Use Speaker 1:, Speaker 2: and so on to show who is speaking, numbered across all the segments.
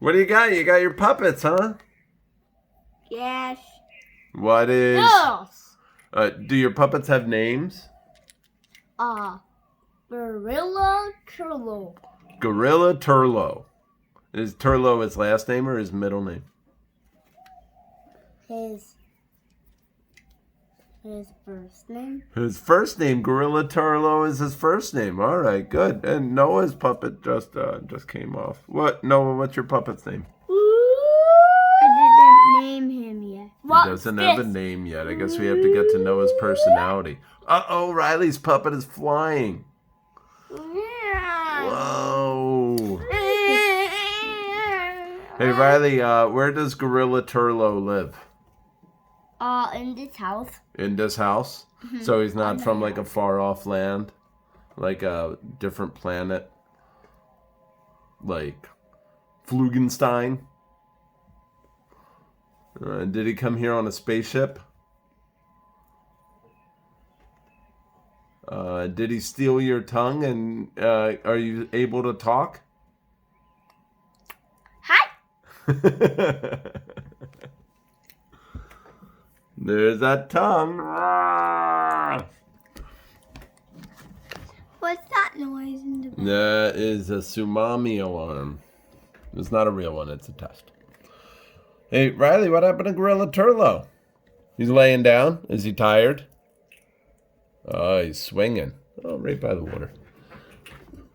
Speaker 1: What do you got? You got your puppets, huh?
Speaker 2: Yes.
Speaker 1: What is...
Speaker 2: Yes.
Speaker 1: Do your puppets have names?
Speaker 2: Gorilla Turlo.
Speaker 1: Gorilla Turlo. Is Turlo his last name or his middle name?
Speaker 2: His first name.
Speaker 1: His first name, Gorilla Turlo, is his first name. All right, good. And Noah's puppet just came off. What, Noah? What's your puppet's name?
Speaker 2: I didn't name him yet.
Speaker 1: He doesn't have a name yet. I guess we have to get to know his personality. Uh-oh, Riley's puppet is flying. Whoa. Hey, Riley, where does Gorilla Turlo live?
Speaker 2: In this house.
Speaker 1: In this house? Mm-hmm. So he's not from like a far-off land? Like a different planet? Like Flugenstein? Did he come here on a spaceship? Did he steal your tongue and are you able to talk?
Speaker 2: Hi.
Speaker 1: There's that tongue.
Speaker 2: What's that noise in the back?
Speaker 1: That is a tsunami alarm. It's not a real one, it's a test. Hey, Riley, what happened to Gorilla Turlo? He's laying down. Is he tired? Oh, he's swinging. Oh, right by the water.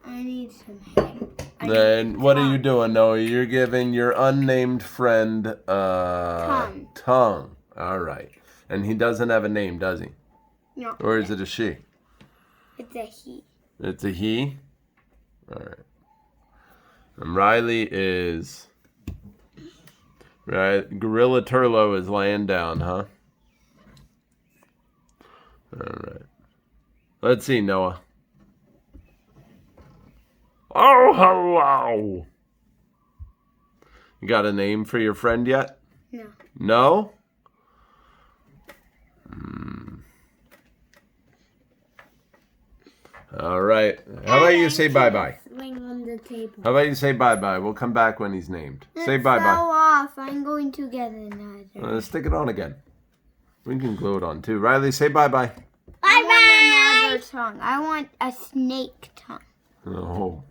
Speaker 2: I need some help.
Speaker 1: Then what are you doing, Noah? You're giving your unnamed friend tongue. All right. And he doesn't have a name, does he?
Speaker 2: No.
Speaker 1: Or is it a she?
Speaker 2: It's a he.
Speaker 1: It's a he? All right. And Riley is... Right. Gorilla Turlo is laying down, huh? All right. Let's see, Noah. Oh, hello. You got a name for your friend yet?
Speaker 2: No.
Speaker 1: No? All right. How about you say bye-bye?
Speaker 2: Swing on the table.
Speaker 1: How about you say bye-bye? We'll come back when he's named. Say
Speaker 2: It's
Speaker 1: bye-bye.
Speaker 2: so off. I'm going to get another.
Speaker 1: Stick it on again. We can glue it on too. Riley, say bye-bye.
Speaker 2: I want another tongue. I want a snake tongue.
Speaker 1: Oh.